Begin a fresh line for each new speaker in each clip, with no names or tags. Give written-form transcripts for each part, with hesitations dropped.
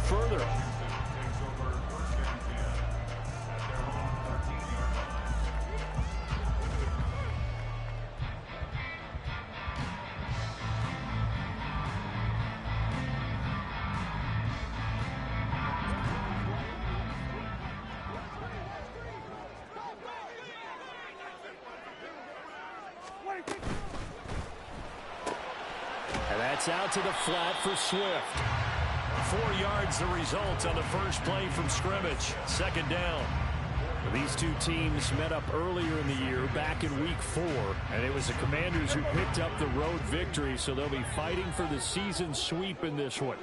further. And that's out to the flat for Swift. 4 yards the result on the first play from scrimmage. Second down. These two teams met up earlier in the year, back in week 4, and it was the Commanders who picked up the road victory, so they'll be fighting for the season sweep in this one.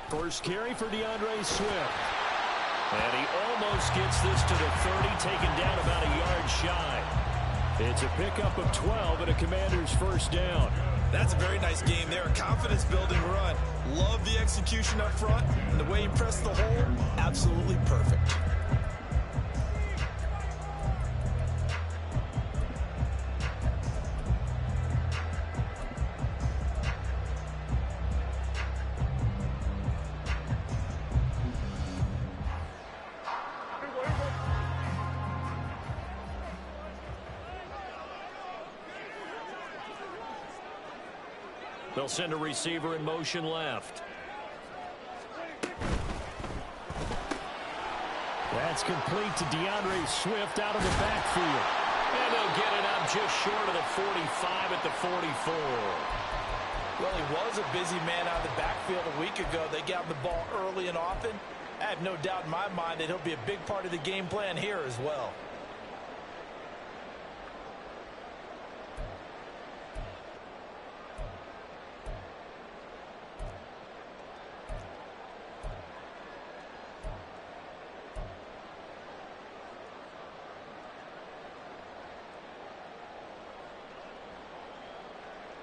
First carry for DeAndre Swift. And he almost gets this to the 30, taken down about a yard shy. It's a pickup of 12 and a Commander's first down.
That's a very nice game there. A confidence-building run. Love the execution up front. And the way he pressed the hole, absolutely perfect.
They'll send a receiver in motion left. That's complete to DeAndre Swift out of the backfield. And they'll get it up just short of the 45 at the 44.
Well, he was a busy man out of the backfield a week ago. They got him the ball early and often. I have no doubt in my mind that he'll be a big part of the game plan here as well.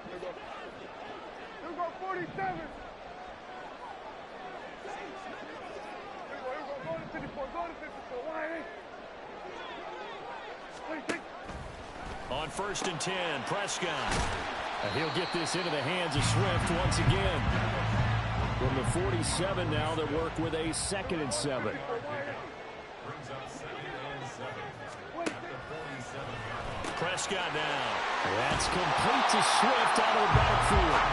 Here we go, 47. Go to 54, go to 54.
On first and 10, Prescott. And he'll get this into the hands of Swift once again. From the 47 now, they work with a 2nd and 7. Prescott now. That's complete to Swift out of the backfield.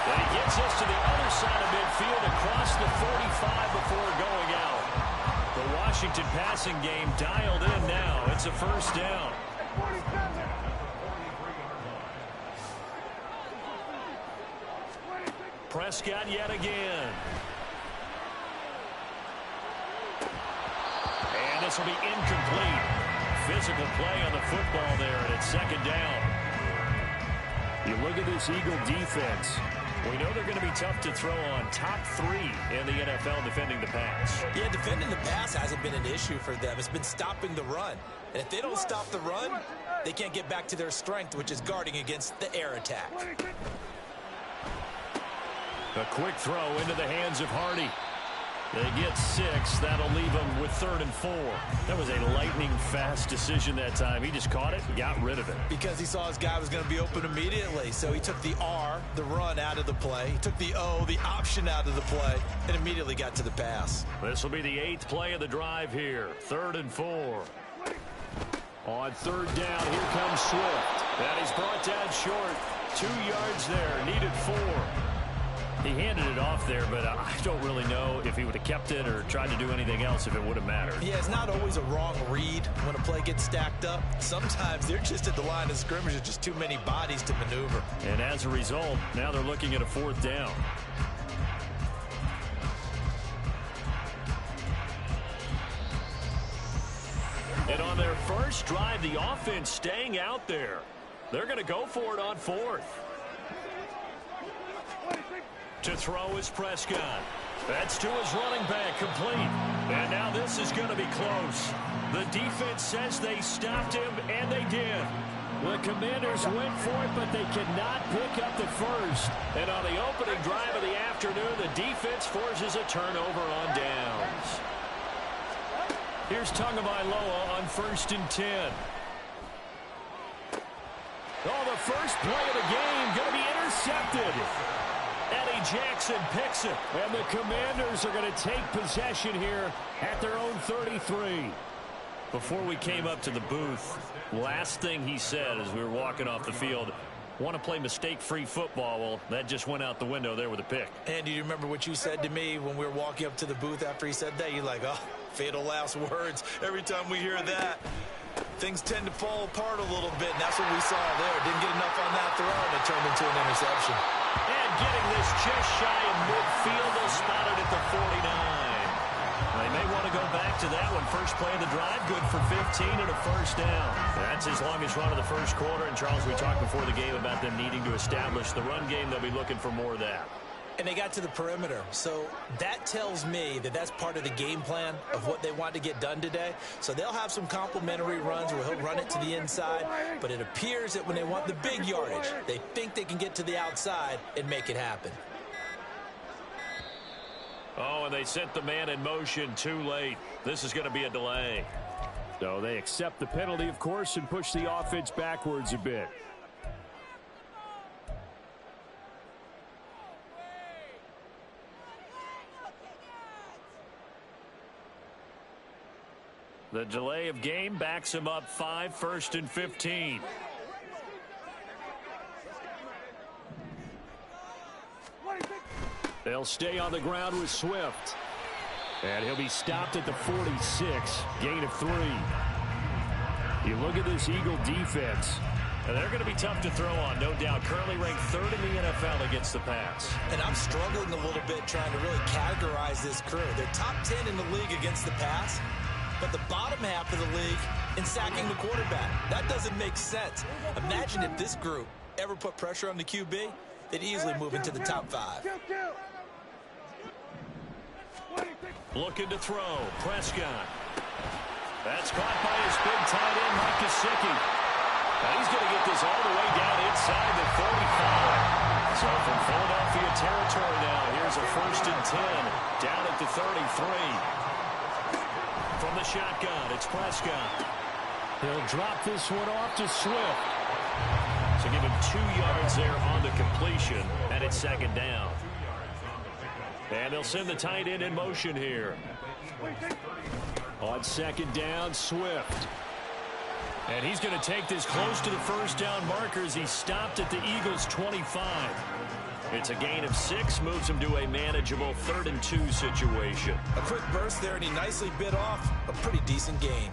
And he gets us to the other side of midfield across the 45 before going out. The Washington passing game dialed in now. It's a first down. Prescott yet again. And this will be incomplete. Physical play on the football there, and it's 2nd down. You look at this Eagle defense. We know they're going to be tough to throw on. Top 3 in the NFL defending the pass.
Yeah, defending the pass hasn't been an issue for them. It's been stopping the run. And if they don't stop the run, they can't get back to their strength, which is guarding against the air attack.
A quick throw into the hands of Hardy. They get 6. That'll leave them with 3rd and 4. That was a lightning-fast decision that time. He just caught it and got rid of it.
Because he saw his guy was going to be open immediately. So he took the R, the run, out of the play. He took the O, the option, out of the play, and immediately got to the pass.
This will be the 8th play of the drive here. 3rd and 4. On 3rd down, here comes Swift. And he's brought down short. 2 yards there, needed 4. He handed it off there, but I don't really know if he would have kept it or tried to do anything else if it would have mattered.
Yeah, it's not always a wrong read when a play gets stacked up. Sometimes they're just at the line of scrimmage with just too many bodies to maneuver.
And as a result, now they're looking at a 4th down. And on their first drive, the offense staying out there. They're going to go for it on 4th. To throw is Prescott. That's to his running back, complete. And now this is going to be close. The defense says they stopped him, and they did. The Commanders went for it, but they cannot pick up the first. And on the opening drive of the afternoon, the defense forces a turnover on downs. Here's Tagovailoa on 1st and 10. Oh, the first play of the game going to be intercepted. Jackson picks it.
And the Commanders are going to take possession here at their own 33.
Before we came up to the booth, last thing he said as we were walking off the field, want to play mistake-free football. Well, that just went out the window there with a pick.
And do you remember what you said to me when we were walking up to the booth after he said that? You're like, oh, fatal last words. Every time we hear that, things tend to fall apart a little bit, and that's what we saw there. Didn't get enough on that throw, and it turned into an interception.
And getting this just shy of midfield, they'll spot it at the 49. They may want to go back to that one. First play of the drive, good for 15 and a first down. That's his longest run of the first quarter. And, Charles, we talked before the game about them needing to establish the run game. They'll be looking for more of that.
And they got to the perimeter. So that tells me that that's part of the game plan of what they want to get done today. So they'll have some complementary runs where he'll run it to the inside. But it appears that when they want the big yardage, they think they can get to the outside and make it happen.
Oh, and they sent the man in motion too late. This is going to be a delay.
So they accept the penalty, of course, and push the offense backwards a bit.
The delay of game backs him up 5, 1st and 15.
They'll stay on the ground with Swift. And he'll be stopped at the 46. Gain of 3. You look at this Eagle defense.
And they're going to be tough to throw on, no doubt. Currently ranked 3rd in the NFL against the pass.
And I'm struggling a little bit trying to really categorize this crew. They're top 10 in the league against the pass, but the bottom half of the league in sacking the quarterback. That doesn't make sense. Imagine if this group ever put pressure on the QB, they'd easily move into the top 5.
Looking to throw. Prescott. That's caught by his big tight end, Mike Gesicki. Now he's going to get this all the way down inside the 45. So from Philadelphia territory now, here's a 1st and 10 down at the 33. From the shotgun, it's Prescott.
He'll drop this one off to Swift.
So give him 2 yards there on the completion, and it's 2nd down. And they'll send the tight end in motion here.
On 2nd down, Swift.
And he's going to take this close to the first down markers. He's stopped at the Eagles' 25. It's a gain of 6, moves him to a manageable 3rd and 2 situation.
A quick burst there, and he nicely bit off a pretty decent gain.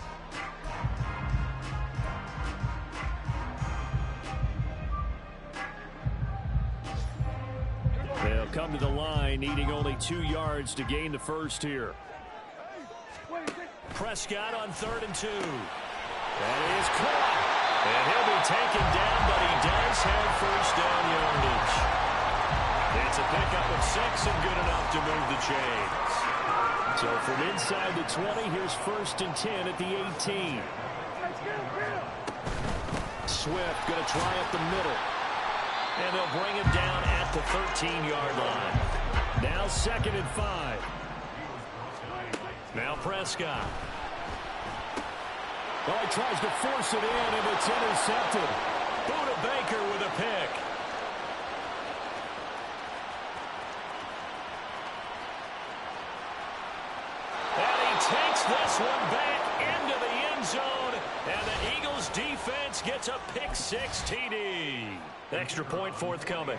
They'll come to the line, needing only 2 yards to gain the first here.
Prescott on 3rd and 2.
That is caught.
And he'll be taken down, but he does have first down yardage. It's a pickup of 6 and good enough to move the chains.
So from inside the 20, here's 1st and 10 at the 18. Swift going to try up the middle.
And they'll bring him down at the 13-yard line.
Now 2nd and 5.
Now Prescott.
Well, he tries to force it in, and it's intercepted.
Buda Baker with a pick. And he takes this one back into the end zone. And the Eagles defense gets a pick-6 TD. Extra point forthcoming.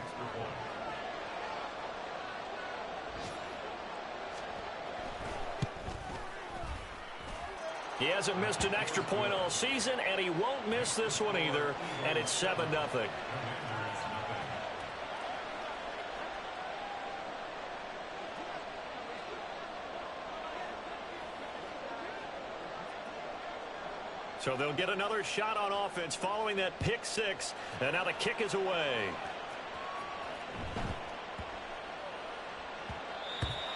He hasn't missed an extra point all season, and he won't miss this one either, and it's 7-0. So they'll get another shot on offense following that pick-6, and now the kick is away.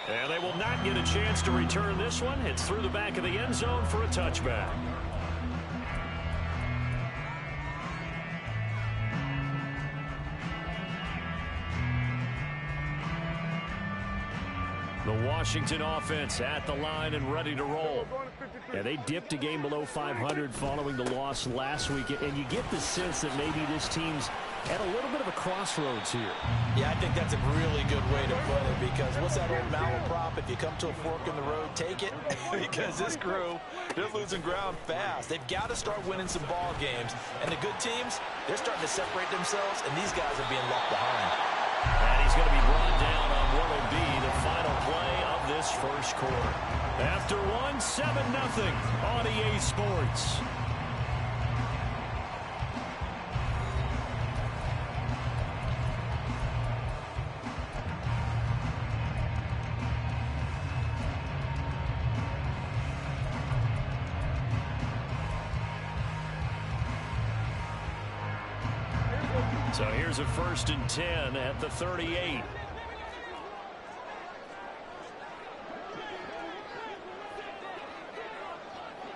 And they will not get a chance to return this one. It's through the back of the end zone for a touchback.
The Washington offense at the line and ready to roll. Yeah, they dipped a game below 500 following the loss last week, and you get the sense that maybe this team's at a little bit of a crossroads here.
Yeah, I think that's a really good way to put it, because what's that old malaprop? If you come to a fork in the road, take it. Because this crew, they're losing ground fast. They've got to start winning some ball games. And the good teams, they're starting to separate themselves, and these guys are being left behind.
And he's going to be brought down on what will be the final play of this first quarter. After 7-0 on EA Sports. So here's a 1st and 10 at the 38.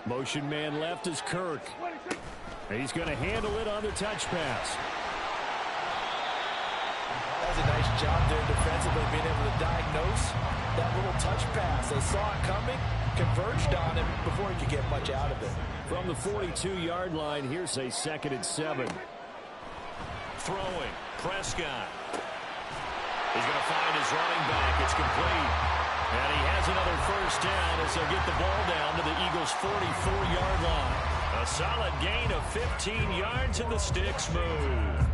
Motion man left is Kirk. He's going to handle it on the touch pass.
That's a nice job there defensively, being able to diagnose that little touch pass. They saw it coming, converged on him before he could get much out of it.
From the 42-yard line, here's a 2nd and 7.
Throwing, Prescott. He's going to find his running back. It's complete. And he has another 1st down as they'll get the ball down to the Eagles' 44-yard line. A solid gain of 15 yards and the sticks move.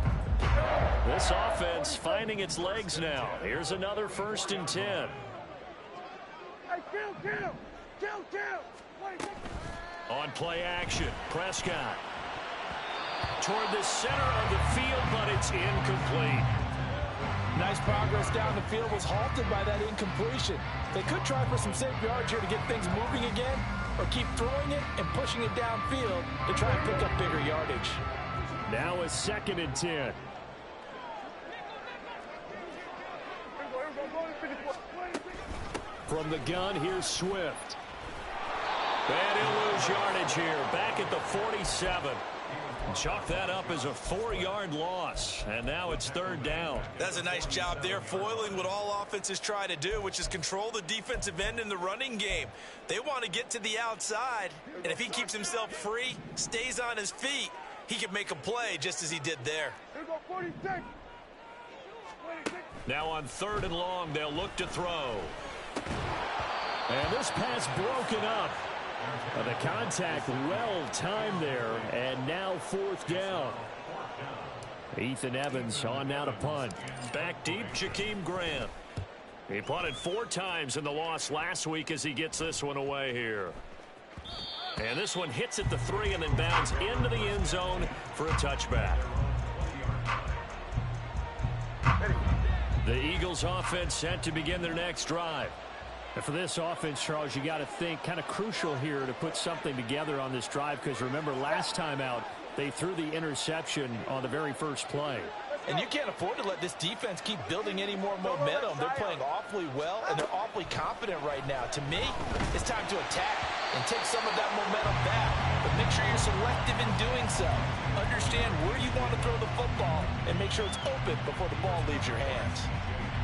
This offense finding its legs now. Here's another 1st and 10.
Hey, kill.
On play action, Prescott. Toward the center of the field, but it's incomplete.
Nice progress down the field, was halted by that incompletion. They could try for some safe yards here to get things moving again, or keep throwing it and pushing it downfield to try and pick up bigger yardage.
Now a 2nd and 10. From the gun, here's Swift.
And he'll lose yardage here, back at the 47. Chalk that up as a 4-yard loss, and now it's 3rd down.
That's a nice job there, foiling what all offenses try to do, which is control the defensive end in the running game. They want to get to the outside, and if he keeps himself free, stays on his feet, he can make a play just as he did there.
Now on 3rd and long, they'll look to throw.
And this pass broken up. The contact well timed there, and now 4th down. Ethan Evans on now to punt.
Back deep, Jakeem Grant. He punted 4 times in the loss last week as he gets this one away here. And this one hits at the 3 and then bounds into the end zone for a touchback. The Eagles offense set to begin their next drive.
And for this offense, Charles, you got to think kind of crucial here to put something together on this drive, because remember last time out they threw the interception on the very first play.
And you can't afford to let this defense keep building any more momentum. They're playing awfully well, and they're awfully confident right now. To me, it's time to attack and take some of that momentum back. But make sure you're selective in doing so. Understand where you want to throw the football and make sure it's open before the ball leaves your hands.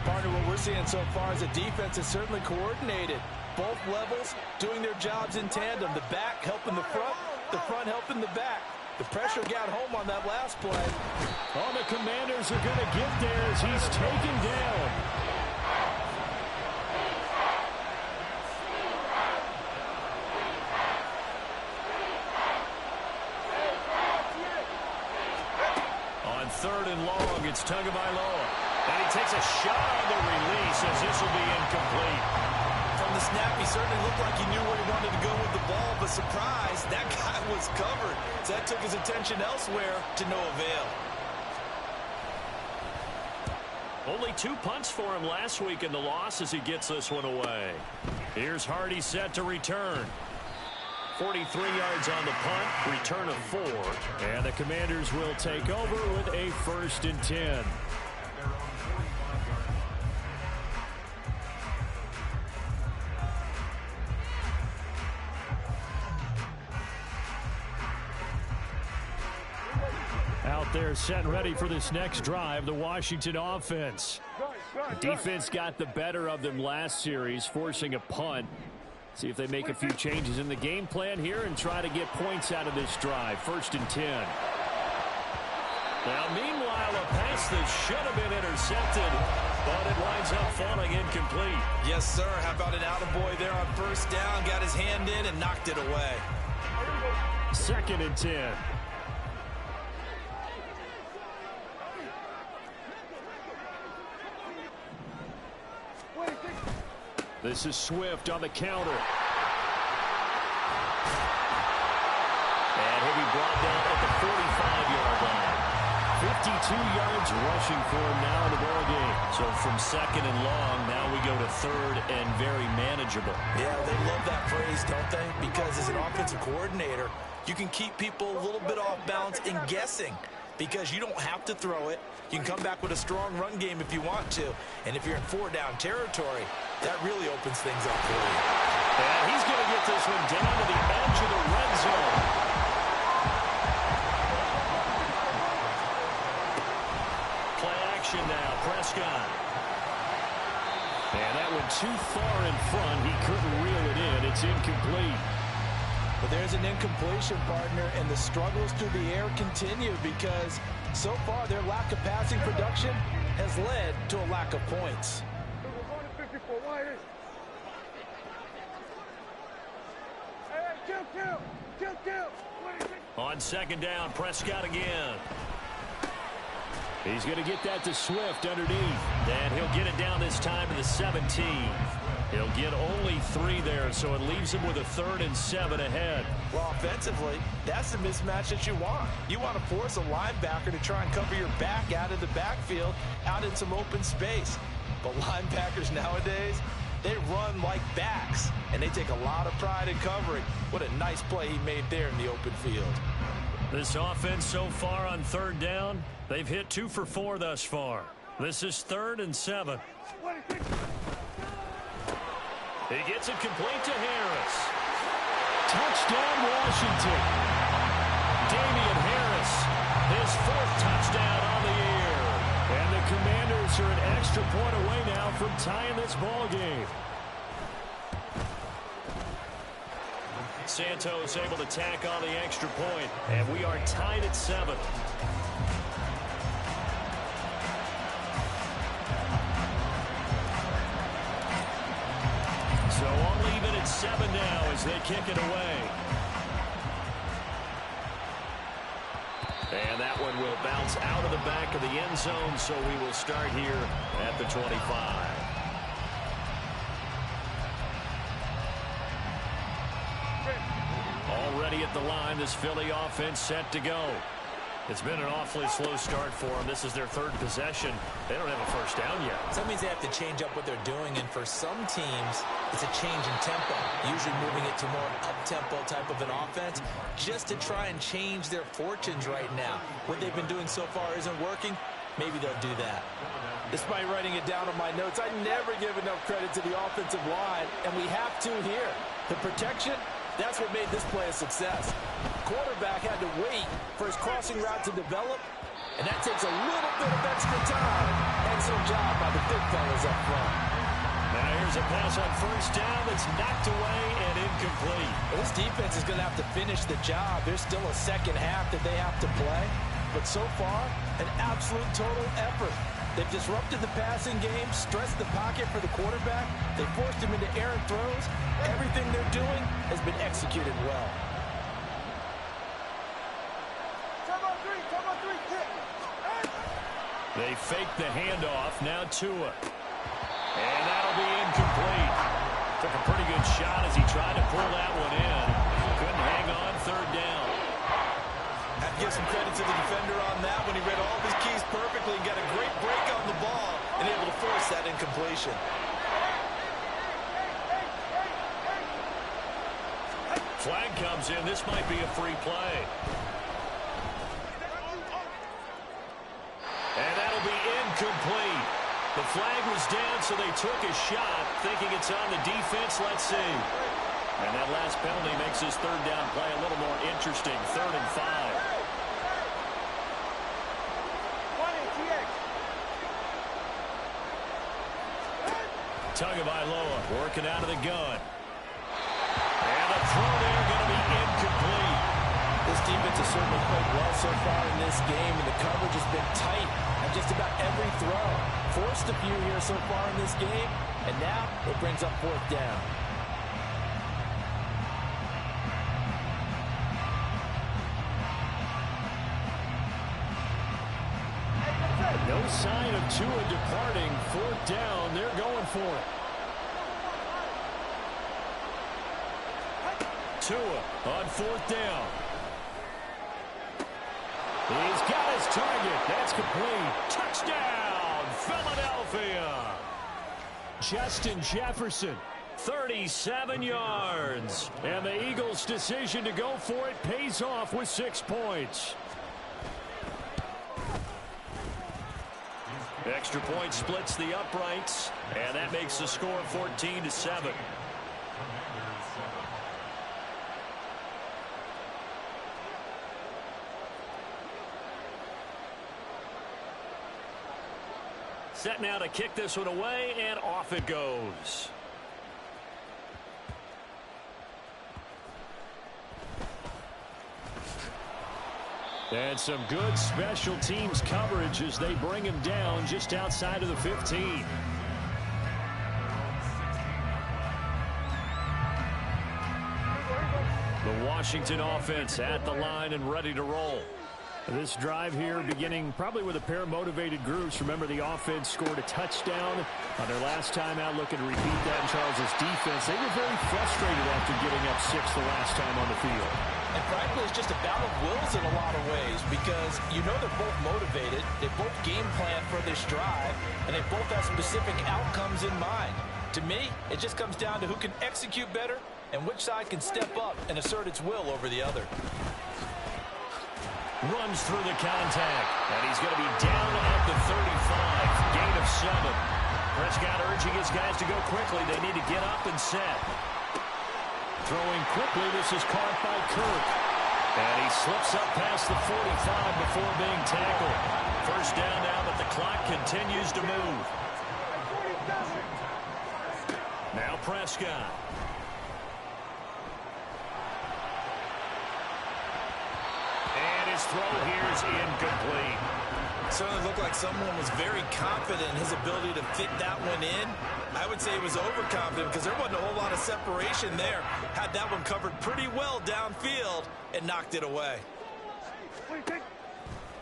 Partner, what we're seeing so far is the defense is certainly coordinated. Both levels doing their jobs in tandem. The back helping the front helping the back. The pressure got home on that last play.
Oh, the Commanders are going to get there as he's taken down.
On 3rd and long, it's Tagovailoa. And he takes a shot on the release as this will be incomplete.
From the snap, he certainly looked like he knew where he wanted to go with the ball, but surprise, that guy was covered. So that took his attention elsewhere to no avail.
Only 2 punts for him last week in the loss as he gets this one away. Here's Hardy set to return. 43 yards on the punt, return of 4.
And the Commanders will take over with a 1st and 10. Out there set and ready for this next drive, the Washington offense. Defense got the better of them last series, forcing a punt. See if they make a few changes in the game plan here and try to get points out of this drive. 1st and 10.
Now, meanwhile, a pass that should have been intercepted, but it winds up falling incomplete.
Yes, sir. How about an attaboy there on 1st down? Got his hand in and knocked it away.
2nd and 10. This is Swift on the counter.
And he'll be brought down at the 45-yard line.
52 yards rushing for him now in the ball game.
So from 2nd and long, now we go to 3rd and very manageable.
Yeah, they love that phrase, don't they? Because as an offensive coordinator, you can keep people a little bit off balance and guessing because you don't have to throw it. You can come back with a strong run game if you want to. And if you're in 4-down territory, that really opens things up for you.
And he's going to get this one down to the edge of the red zone. Play action now, Prescott.
And that went too far in front. He couldn't reel it in. It's incomplete.
But there's an incompletion, partner, and the struggles through the air continue because so far their lack of passing production has led to a lack of points.
On 2nd down, Prescott again.
He's going to get that to Swift underneath.
And he'll get it down this time to the 17. He'll get only 3 there, so it leaves him with a 3rd and 7 ahead.
Well, offensively, that's the mismatch that you want. You want to force a linebacker to try and cover your back out of the backfield, out in some open space. But linebackers nowadays, they run like backs, and they take a lot of pride in covering. What a nice play he made there in the open field.
This offense so far on 3rd down, they've hit 2 for 4 thus far. This is 3rd and 7. He gets it complete to Harris.
Touchdown, Washington.
Damian Harris, his 4th touchdown on the year.
And the Commanders are an extra point away now from tying this ball game.
Santos able to tack on the extra point, and we are tied at 7. So all even at 7 now as they kick it away. And that one will bounce out of the back of the end zone, so we will start here at the 25. Already at the line, this Philly offense set to go. It's been an awfully slow start for them. This is their 3rd possession. They don't have a 1st down yet.
So that means they have to change up what they're doing, and for some teams, it's a change in tempo, usually moving it to more up-tempo type of an offense, just to try and change their fortunes right now. What they've been doing so far isn't working. Maybe they'll do that. Despite writing it down on my notes, I never give enough credit to the offensive line, and we have to here. The protection, that's what made this play a success. Quarterback had to wait for his crossing route to develop, and that takes a little bit of extra time. Excellent job by the big fellas up front.
Now here's a pass on 1st down that's knocked away and incomplete.
This defense is going to have to finish the job. There's still a 2nd half that they have to play, but so far, an absolute total effort. They've disrupted the passing game, stressed the pocket for the quarterback. They forced him into errant throws. Everything they're doing has been executed well.
They fake the handoff. Now Tua. And that'll be incomplete. Took a pretty good shot as he tried to pull that one in. Couldn't hang on 3rd down.
Have to give some credit to the defender on that when he read all of his keys perfectly and got a great break on the ball and able to force that incompletion.
Flag comes in. This might be a free play. And that'll be incomplete. The flag was down, so they took a shot, thinking it's on the defense. Let's see. And that last penalty makes this 3rd down play a little more interesting. 3rd and 5. Tagovailoa working out of the gun. And the throw there going to be incomplete.
This defense has certainly played well so far in this game, and the coverage has been tight on just about every throw. Forced a few here so far in this game, and now it brings up fourth down.
No sign of Tua departing. Fourth down. They're going for it.
Tua on fourth down. He's got his target. That's complete. Touchdown, Philadelphia.
Justin Jefferson.
37 yards.
And the Eagles' decision to go for it pays off with 6 points.
Extra point splits the uprights, and that makes the score 14-7. Set now to kick this one away, and off it goes.
And some good special teams coverage as they bring him down just outside of the 15.
The Washington offense at the line and ready to roll.
This drive here beginning probably with a pair of motivated groups. Remember, the offense scored a touchdown on their last time out, looking to repeat that in Charles' defense. They were very frustrated after giving up 6 the last time on the field.
And frankly, it's just a battle of wills in a lot of ways, because you know they're both motivated, they both game plan for this drive, and they both have specific outcomes in mind. To me, it just comes down to who can execute better and which side can step up and assert its will over the other.
Runs through the contact, and he's going to be down at the 35. Gain of 7. Prescott urging his guys to go quickly. They need to get up and set. Throwing quickly, this is caught by Kirk. And he slips up past the 45 before being tackled. First down now, but the clock continues to move. Now Prescott. And his throw here is incomplete.
Certainly looked like someone was very confident in his ability to fit that one in. I would say he was overconfident because there wasn't a whole lot of separation there. Had that one covered pretty well downfield and knocked it away.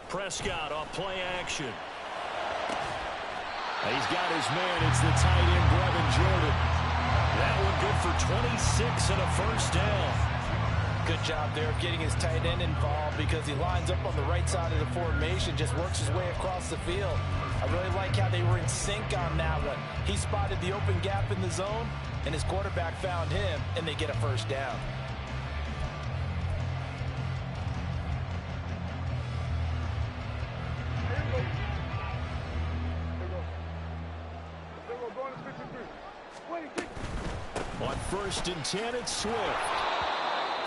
Prescott off play action.
He's got his man. It's the tight end, Brevin Jordan.
That one good for 26 and a first down.
Good job there of getting his tight end involved, because he lines up on the right side of the formation, just works his way across the field. I really like how they were in sync on that one. He spotted the open gap in the zone, and his quarterback found him, and they get a first down.
On 1st and 10, it's Swift.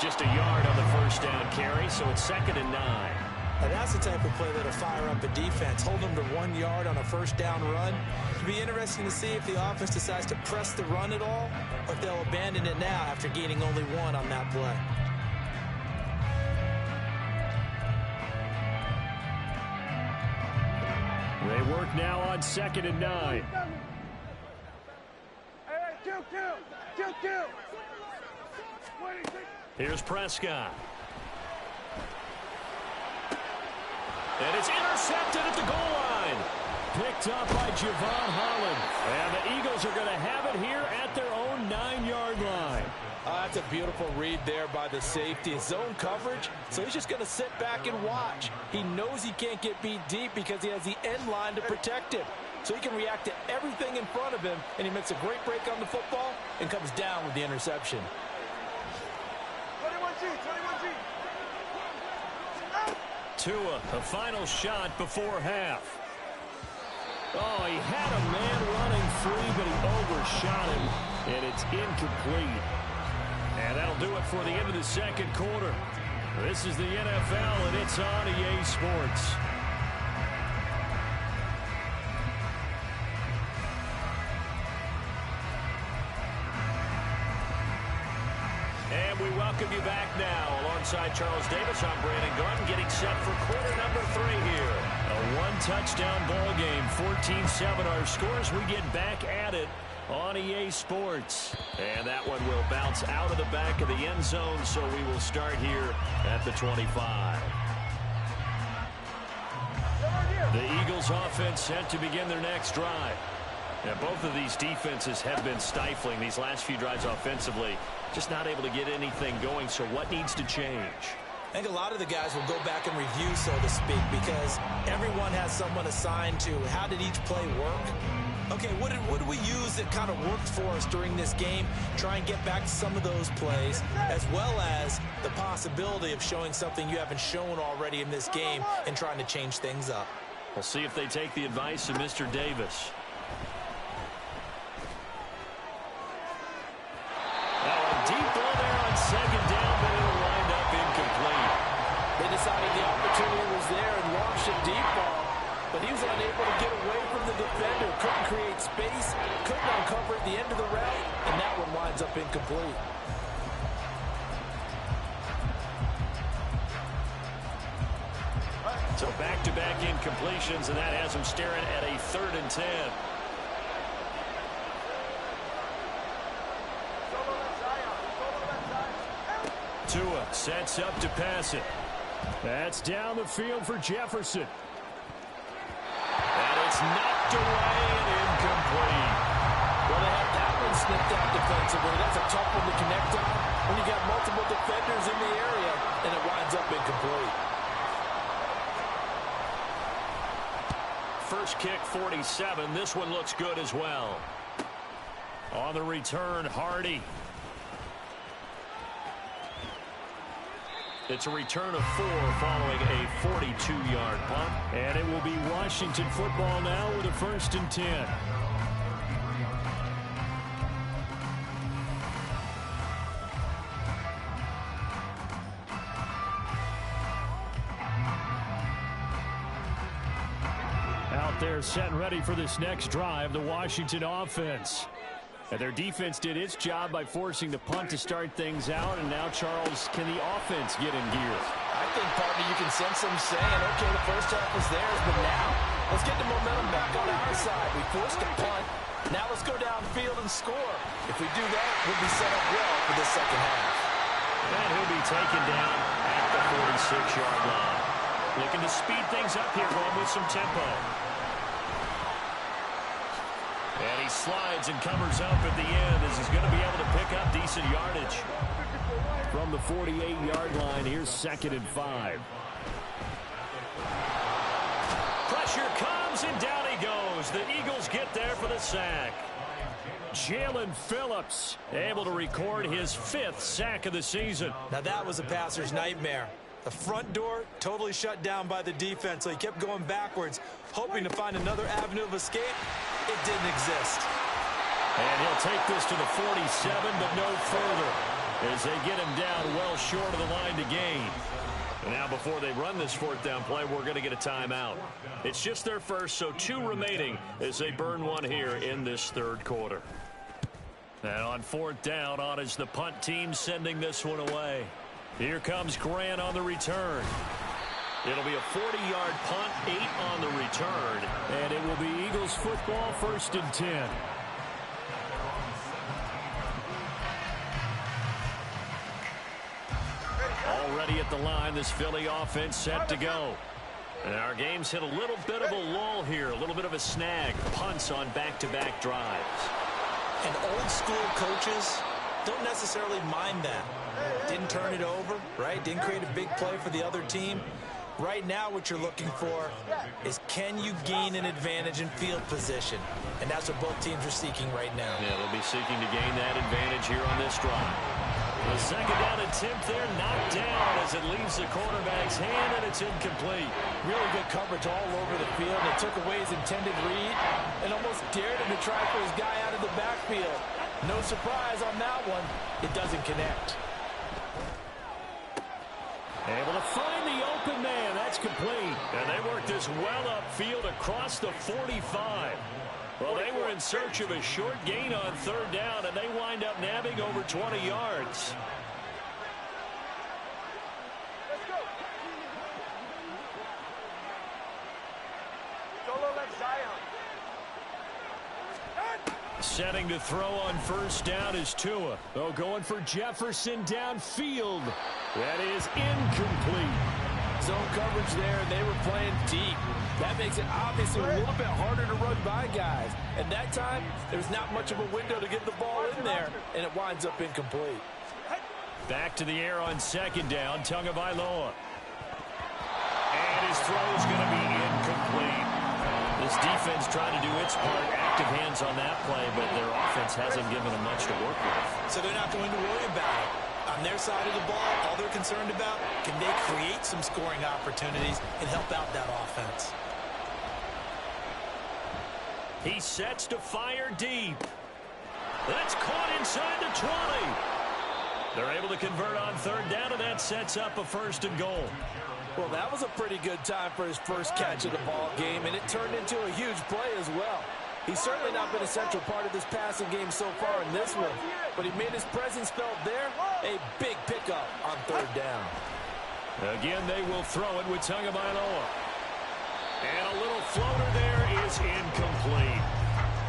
Just a yard on the first down carry, so it's 2nd and 9.
And that's the type of play that'll fire up a defense. Hold them to 1 yard on a first down run. It'll be interesting to see if the offense decides to press the run at all, or if they'll abandon it now after gaining only 1 on that play.
They work now on 2nd and 9.
Kill.
Here's Prescott. And it's intercepted at the goal line.
Picked up by Javon Holland. And the Eagles are going to have it here at their own 9-yard line.
That's a beautiful read there by the safety. Zone coverage, so he's just going to sit back and watch. He knows he can't get beat deep because he has the end line to protect him. So he can react to everything in front of him, and he makes a great break on the football and comes down with the interception.
21G.
Tua, a final shot before half.
Oh, he had a man running free, but he overshot him, and it's incomplete.
And that'll do it for the end of the second quarter. This is the NFL, and it's on EA Sports. we welcome you back now. Alongside Charles Davis, I'm Brandon Garden, getting set for quarter number 3 here. A one-touchdown ball game, 14-7 our scores. We get back at it on EA Sports. And that one will bounce out of the back of the end zone, so we will start here at the 25. The Eagles offense set to begin their next drive. Now, both of these defenses have been stifling these last few drives offensively. Just not able to get anything going, so what needs to change?
I think a lot of the guys will go back and review, so to speak, because everyone has someone assigned to how did each play work. Okay, what did we use that kind of worked for us during this game? Try and get back to some of those plays, as well as the possibility of showing something you haven't shown already in this game and trying to change things up.
We'll see if they take the advice of Mr. Davis. Now a deep ball there on second down, but it'll wind up incomplete.
They decided the opportunity was there and launched a deep ball, but he was unable to get away from the defender. Couldn't create space, couldn't uncover at the end of the route, and that one winds up incomplete.
So back-to-back incompletions, and that has him staring at a 3rd and 10. Tua sets up to pass it.
That's down the field for Jefferson.
And it's knocked away and incomplete.
Well, they have that one snipped out defensively. That's a tough one to connect on when you got multiple defenders in the area, and it winds up incomplete.
First kick, 47. This one looks good as well. On the return, Hardy. It's a return of 4 following a 42-yard punt.
And it will be Washington football now with a 1st and 10. Out there set and ready for this next drive, the Washington offense. And their defense did its job by forcing the punt to start things out. And now, Charles, can the offense get in gear?
I think, partner, you can sense them saying, okay, the first half was theirs, but now let's get the momentum back on our side. We forced a punt. Now let's go downfield and score. If we do that, we'll be set up well for the second half.
And he'll be taken down at the 46-yard line. Looking to speed things up here, going with some tempo. And he slides and covers up at the end as he's going to be able to pick up decent yardage.
From the 48-yard line, here's 2nd and 5.
Pressure comes, and down he goes. The Eagles get there for the sack.
Jalen Phillips able to record his 5th sack of the season.
Now that was a passer's nightmare. The front door totally shut down by the defense, so he kept going backwards, hoping to find another avenue of escape. It didn't exist.
And he'll take this to the 47, but no further, as they get him down well short of the line to gain. And now before they run this 4th down play, we're going to get a timeout. It's just their first, so 2 remaining as they burn one here in this 3rd quarter. And on 4th down, on is the punt team sending this one away. Here comes Grant on the return. It'll be a 40-yard punt, 8 on the return.
And it will be Eagles football, 1st and 10.
Already at the line, this Philly offense set to go. And our game's hit a little bit of a lull here, a little bit of a snag. Punts on back-to-back drives.
And old-school coaches don't necessarily mind that. Didn't turn it over, right? Didn't create a big play for the other team. Right now, what you're looking for is, can you gain an advantage in field position? And that's what both teams are seeking right now.
Yeah, they'll be seeking to gain that advantage here on this drive. The 2nd down attempt there, knocked down as it leaves the quarterback's hand, and it's incomplete.
Really good coverage all over the field. They took away his intended read and almost dared him to try for his guy out of the backfield. No surprise on that one. It doesn't connect.
Able to find the open man. That's complete.
And they worked this well upfield across the 45. Well, they were in search of a short gain on 3rd down, and they wind up nabbing over 20 yards.
Setting to throw on first down is Tua. Oh, going for Jefferson downfield. That is incomplete.
Zone coverage there, and they were playing deep. That makes it obviously a little bit harder to run by guys. And that time, there's not much of a window to get the ball in there, and it winds up incomplete.
Back to the air on second down, Tagovailoa. And his throw is going to be incomplete. This defense trying to do its part, active hands on that play, but their offense hasn't given them much to work with.
So they're not going to worry about it. On their side of the ball, all they're concerned about, can they create some scoring opportunities and help out that offense?
He sets to fire deep. That's caught inside the 20. They're able to convert on third down, and that sets up a 1st and goal.
Well, that was a pretty good time for his first catch of the ball game, and it turned into a huge play as well. He's certainly not been a central part of this passing game so far in this one, but he made his presence felt there. A big pickup on third down.
Again, they will throw it with Tagovailoa. And a little floater there is incomplete.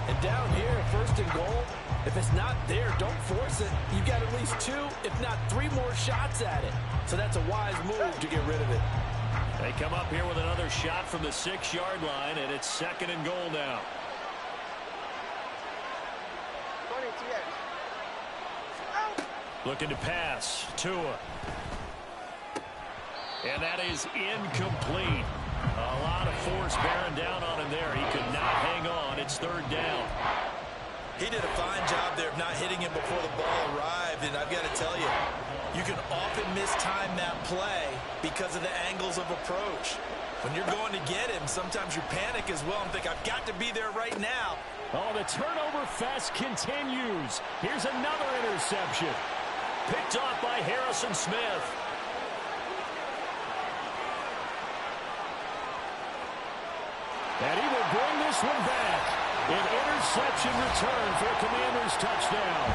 And down here, 1st and goal, if it's not there, don't force it. You've got at least 2, if not 3 more shots at it. So that's a wise move to get rid of it.
They come up here with another shot from the 6-yard line, and it's 2nd and goal now. Looking to pass. Tua. And that is incomplete. A lot of force bearing down on him there. He could not hang on. It's 3rd down.
He did a fine job there of not hitting him before the ball arrived, and I've got to tell you, you can often mistime that play because of the angles of approach. When you're going to get him, sometimes you panic as well and think, I've got to be there right now.
Oh, the turnover fest continues. Here's another interception. Picked off by Harrison Smith. And he will bring this one back. An interception return for a Commanders touchdown.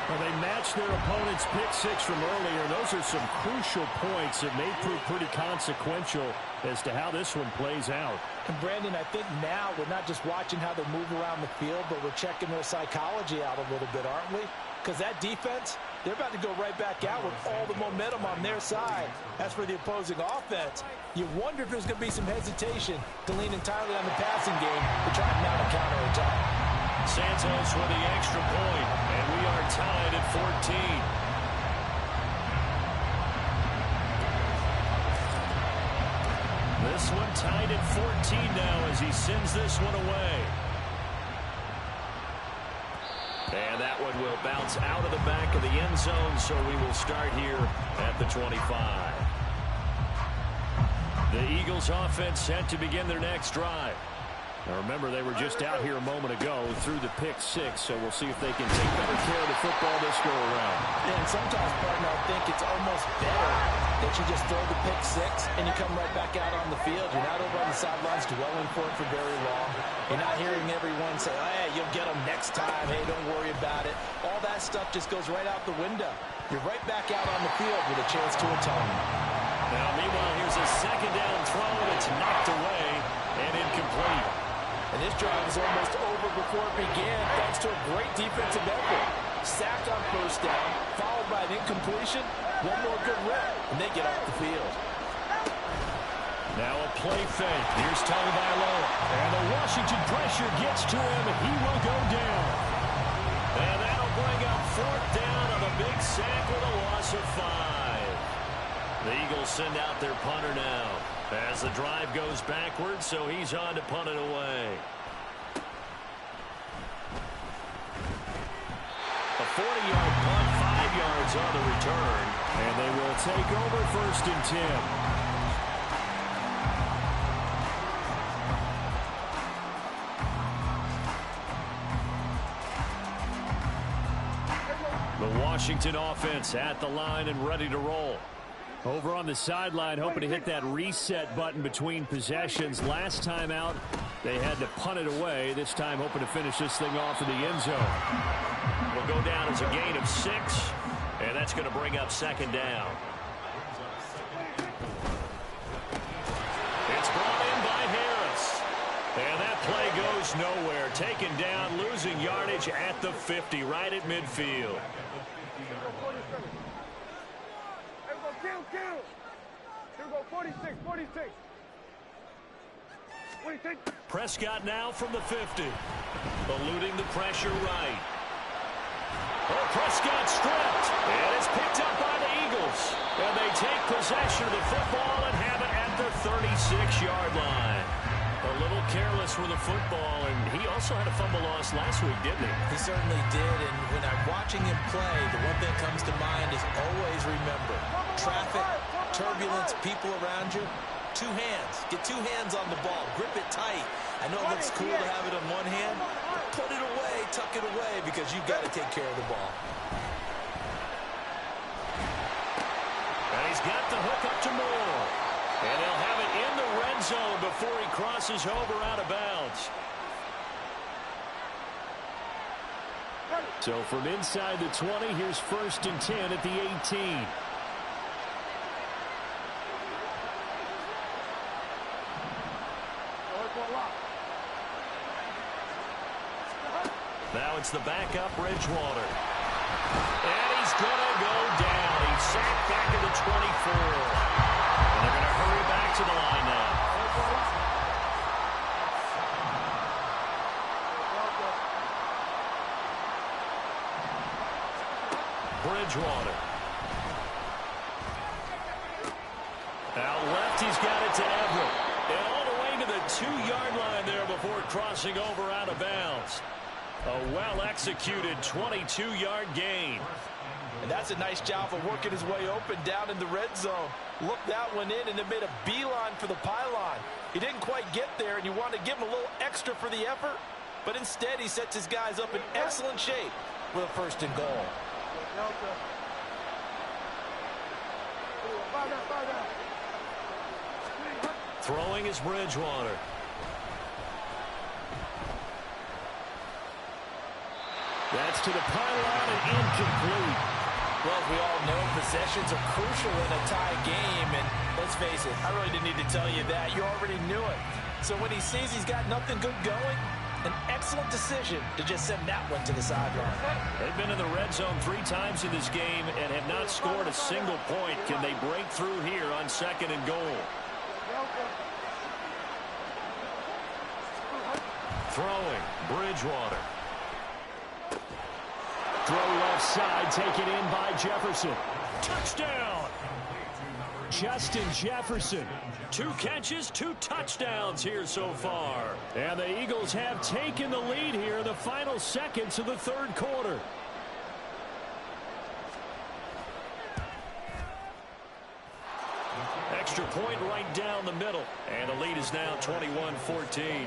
Well, they matched their opponent's pick 6 from earlier. Those are some crucial points that may prove pretty consequential as to how this one plays out.
And Brandon, I think now we're not just watching how they move around the field, but we're checking their psychology out a little bit, aren't we? Because that defense, they're about to go right back out with all the momentum on their side. As for the opposing offense, you wonder if there's going to be some hesitation to lean entirely on the passing game to try and mount a counterattack.
Santos with the extra point, and we are tied at 14. This one tied at 14 now as he sends this one away. And that one will bounce out of the back of the end zone, so we will start here at the 25. The Eagles offense set to begin their next drive. Now remember, they were just out here a moment ago through the pick 6, so we'll see if they can take better care of the football this go around.
Yeah, and sometimes, partner, I think it's almost better that you just throw the pick 6 and you come right back out on the field. You're not over on the sidelines dwelling for it for very long. You're not hearing everyone say, hey, you'll get them next time. Hey, don't worry about it. All that stuff just goes right out the window. You're right back out on the field with a chance to atone.
Now, meanwhile, here's a 2nd down throw that's knocked away and incomplete.
And this drive is almost over before it began thanks to a great defensive effort. Sack on 1st down, followed by an incompletion. One more good rep, and they get off the field.
Now a play fake. Here's Tagovailoa. And the Washington pressure gets to him, and he will go down. And that'll bring up 4th down on a big sack with a loss of 5. The Eagles send out their punter now as the drive goes backwards, so he's on to punt it away. A 40-yard punt, 5 yards on the return, and they will take over 1st and 10. The Washington offense at the line and ready to roll. Over on the sideline, hoping to hit that reset button between possessions. Last time out, they had to punt it away. This time, hoping to finish this thing off in the end zone. Will go down as a gain of 6, and that's going to bring up 2nd down. It's brought in by Harris. And that play goes
goes nowhere. Taken down, losing yardage at the 50, right at midfield.
Here we go, 46, 46. 26.
Prescott now from the 50. Eluding the pressure right. Oh, Prescott stripped. And it's picked up by the Eagles. And they take possession of the football and have it at the 36-yard line. A little careless with the football, and he also had a fumble loss last week, didn't he?
He certainly did, and when I'm watching him play, the one thing that comes to mind is always remember, traffic, turbulence, people around you, two hands. Get two hands on the ball. Grip it tight. I know it looks cool to have it on one hand, but put it away, tuck it away, because you've got to take care of the ball.
And he's got the hook up to Moore. And they'll have it in the red zone before he crosses over out of bounds.
So from inside the 20, here's 1st and 10 at the 18.
Now it's the backup, Bridgewater. And he's going to go down. He's sacked back at the 24. And they're going to hurry back to the line now. Bridgewater. Out left, he's got it to Everett. And all the way to the 2-yard line there before crossing over out of bounds. A well-executed 22-yard gain.
And that's a nice job of working his way open down in the red zone. Looked that one in and it made a beeline for the pylon. He didn't quite get there, and you want to give him a little extra for the effort. But instead, he sets his guys up in excellent shape with a 1st and goal.
Throwing is Bridgewater. That's to the pylon and incomplete.
Well, we all know possessions are crucial in a tie game, and let's face it, I really didn't need to tell you that. You already knew it. So when he sees he's got nothing good going, an excellent decision to just send that one to the sideline.
They've been in the red zone 3 times in this game and have not scored a single point. Can they break through here on 2nd and goal? Throwing, Bridgewater.
Throw left side, taken in by Jefferson.
Touchdown!
Justin Jefferson.
2 catches, 2 touchdowns here so far.
And the Eagles have taken the lead here in the final seconds of the 3rd quarter.
Extra point right down the middle. And the lead is now 21-14.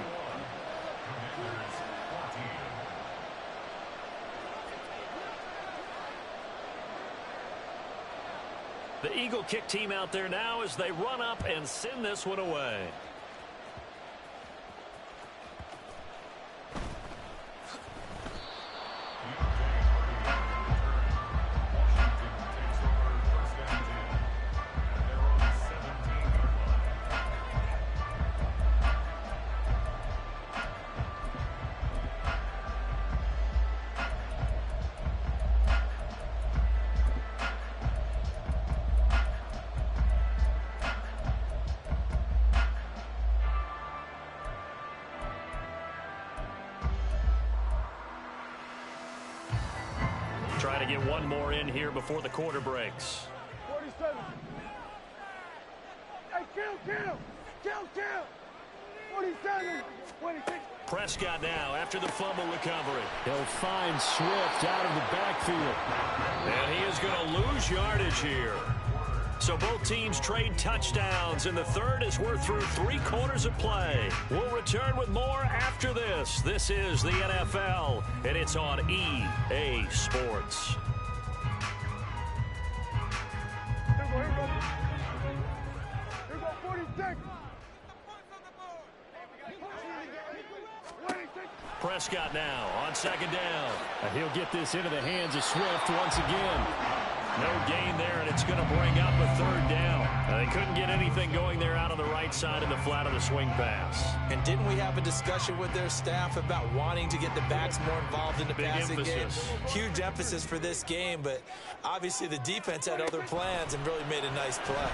The Eagle kick team out there now as they run up and send this one away. Try to get one more in here before the quarter breaks.
47. Hey, kill. 47. 26.
Prescott now after the fumble recovery.
He'll find Swift out of the backfield.
And he is going to lose yardage here. So both teams trade touchdowns in the 3rd as we're through 3 quarters of play. We'll return with more after this. This is the NFL, and it's on EA Sports.
Here we go, 46. 26.
Prescott now on 2nd down.
He'll get this into the hands of Swift once again.
No gain there, and it's going to bring up a third down. They couldn't get anything going there out on the right side in the flat of the swing pass.
And didn't we have a discussion with their staff about wanting to get the backs more involved in the passing game? Huge emphasis for this game, but obviously the defense had other plans and really made a nice play.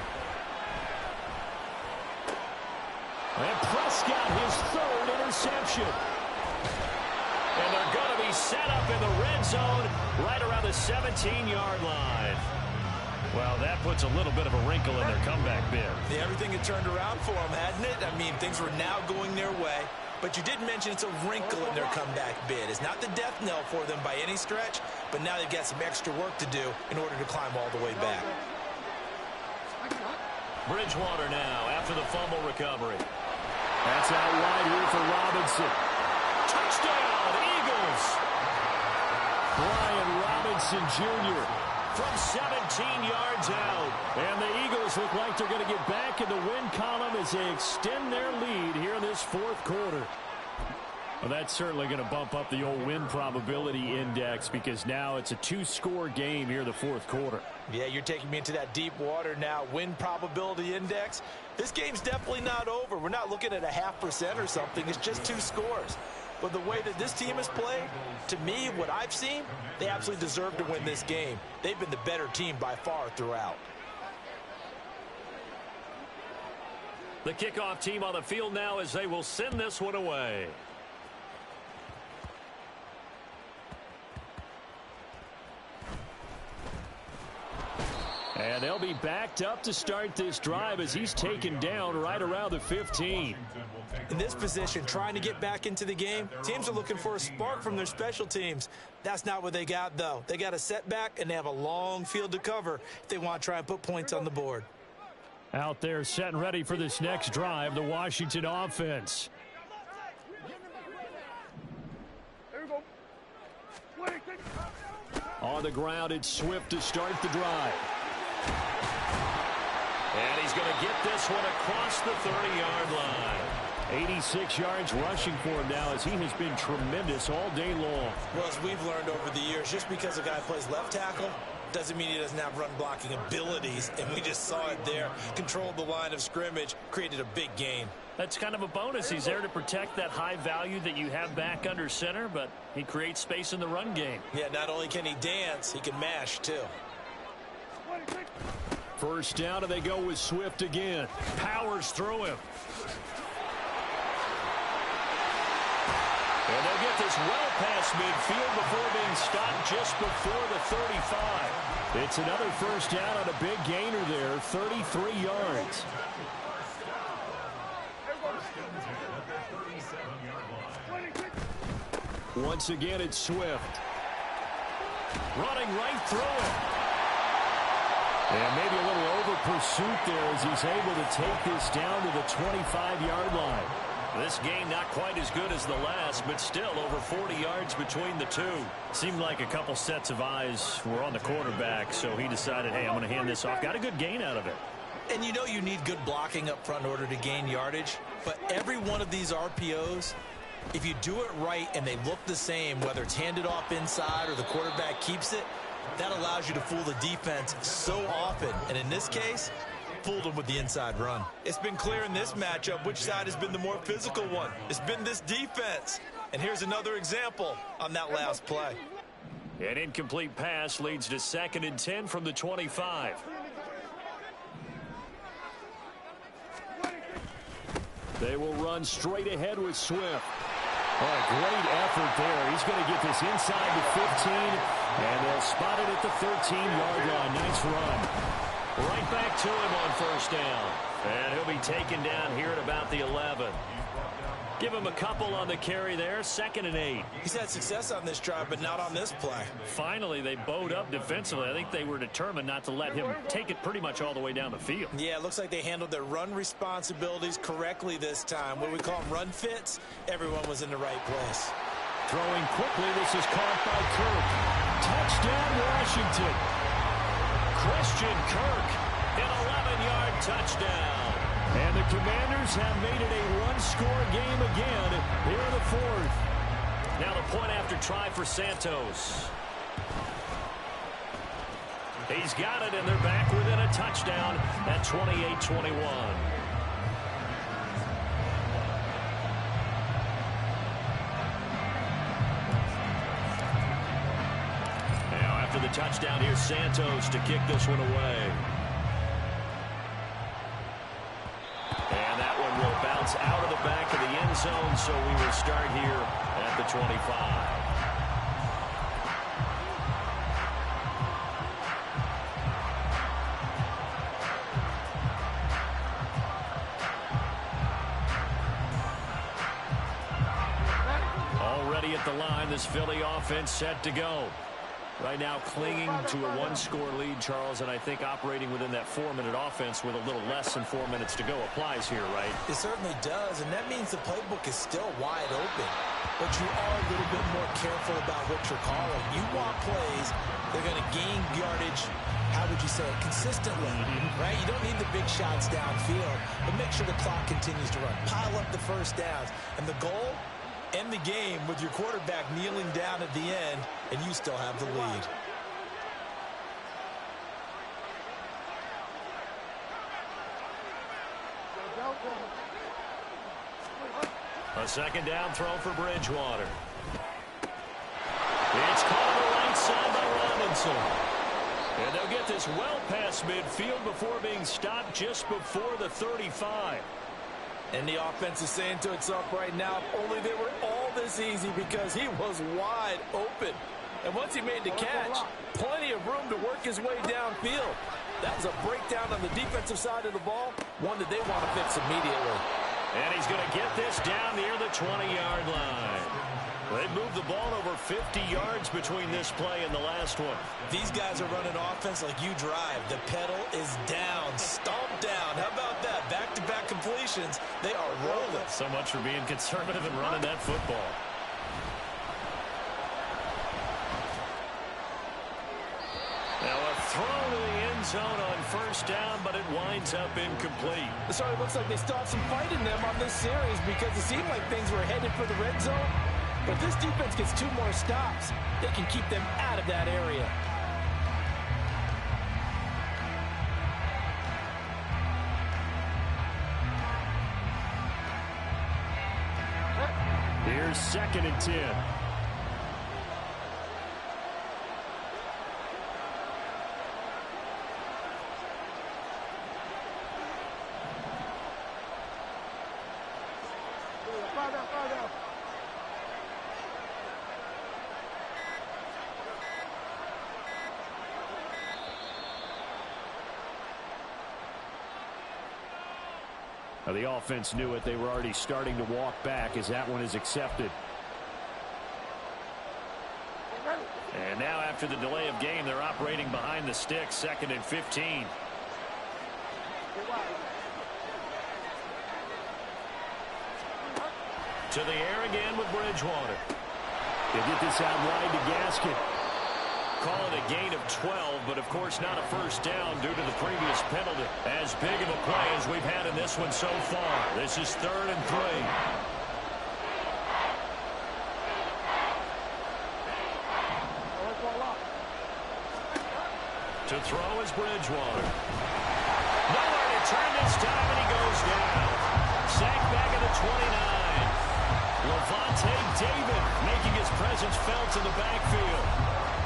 And Prescott, his third interception.
And they're going to be set up in the red zone right around the 17-yard line. Well, that puts a little bit of a wrinkle in their comeback bid.
Yeah, everything had turned around for them, hadn't it? I mean, things were now going their way. But you did mention it's a wrinkle in their comeback bid. It's not the death knell for them by any stretch, but now they've got some extra work to do in order to climb all the way back.
Bridgewater now after the fumble recovery.
That's out wide here for Robinson.
Touchdown, Eagles!
Brian Robinson Jr.
from 17 yards out.
And the Eagles look like they're going to get back in the win column as they extend their lead here in this fourth quarter. Well, that's certainly going to bump up the old win probability index because now it's a two-score game here in the fourth quarter.
Yeah, you're taking me into that deep water now. Win probability index. This game's definitely not over. We're not looking at a 0.5% or something. It's just two scores. But the way that this team has played, to me, what I've seen, they absolutely deserve to win this game. They've been the better team by far throughout.
The kickoff team on the field now as they will send this one away.
And they'll be backed up to start this drive as he's taken down right around the 15.
In this position, trying to get back into the game, teams are looking for a spark from their special teams. That's not what they got, though. They got a setback, and they have a long field to cover if they want to try and put points on the board.
Out there set and ready for this next drive, the Washington offense.
There we go.
On the ground, it's Swift to start the drive.
And he's going to get this one across the 30-yard line.
86 yards rushing for him now as he has been tremendous all day long.
Well, as we've learned over the years, just because a guy plays left tackle doesn't mean he doesn't have run blocking abilities, and we just saw it there. Controlled the line of scrimmage, created a big gain.
That's kind of a bonus. He's there to protect that high value that you have back under center, but he creates space in the run game.
Yeah, not only can he dance, he can mash, too.
First down, and they go with Swift again.
Powers through him. And they'll get this well past midfield before being stopped just before the 35.
It's another first down on a big gainer there, 33 yards. Once again, it's Swift.
Running right through him.
And maybe a little over pursuit there as he's able to take this down to the 25-yard line.
This game not quite as good as the last, but still over 40 yards between the two.
Seemed like a couple sets of eyes were on the quarterback, so he decided, hey, I'm going to hand this off. Got a good gain out of it.
And you know you need good blocking up front in order to gain yardage, but every one of these RPOs, if you do it right and they look the same, whether it's handed off inside or the quarterback keeps it, that allows you to fool the defense so often. And in this case, fooled them with the inside run. It's been clear in this matchup which side has been the more physical one. It's been this defense. And here's another example on that last play.
An incomplete pass leads to 2nd and 10 from the 25.
They will run straight ahead with Swift. Oh, great effort there. He's going to get this inside the 15, and they'll spot it at the 13-yard line. Nice run.
Right back to him on first down. And he'll be taken down here at about the 11. Give him a couple on the carry there. 2nd and 8.
He's had success on this drive, but not on this play.
Finally, they bowed up defensively. I think they were determined not to let him take it pretty much all the way down the field.
Yeah, it looks like they handled their run responsibilities correctly this time. What we call them run fits, everyone was in the right place.
Throwing quickly, this is caught by Kirk. Touchdown, Washington.
Christian Kirk, an 11-yard touchdown.
And the Commanders have made it a one-score game again here in the fourth.
Now the point after try for Santos. He's got it, and they're back within a touchdown at 28-21. Now after the touchdown, here's Santos to kick this one away. And that one will bounce out of the back of the end zone, so we will start here at the 25. Already at the line, this Philly offense set to go. Right now clinging to a one-score lead, Charles, and I think operating within that 4-minute offense with a little less than 4 minutes to go applies here, right?
It certainly does, and that means the playbook is still wide open. But you are a little bit more careful about what you're calling. You want plays, they're going to gain yardage, how would you say it, consistently, right? You don't need the big shots downfield, but make sure the clock continues to run. Pile up the first downs, and the goal, end the game with your quarterback kneeling down at the end, and you still have the lead.
A second down throw for Bridgewater. It's caught on the right side by Robinson. And they'll get this well past midfield before being stopped just before the 35.
And the offense is saying to itself right now, if only they were all this easy, because he was wide open. And once he made the catch, plenty of room to work his way downfield. That was a breakdown on the defensive side of the ball, one that they want to fix immediately.
And he's going to get this down near the 20-yard line. They've moved the ball over 50 yards between this play and the last one.
These guys are running offense like you drive. The pedal is down, stomped down. How about that? Back-to-back completions. They are rolling.
So much for being conservative and running that football. Now a throw to the end zone on first down, but it winds up incomplete.
So it looks like they still have some fight in them on this series, because it seemed like things were headed for the red zone. But if this defense gets 2 more stops, they can keep them out of that area.
Here's 2nd and 10. Now the offense knew it. They were already starting to walk back as that one is accepted.
And now after the delay of game, they're operating behind the sticks, 2nd and 15. To the air again with Bridgewater.
They get this out wide to Gaskin.
Call it a gain of 12, but of course not a first down due to the previous penalty. As big of a play as we've had in this one so far. This is 3rd and 3. To throw is Bridgewater. Nowhere to turn this time, and he goes down. Sacked back at the 29. Levante David making his presence felt in the backfield.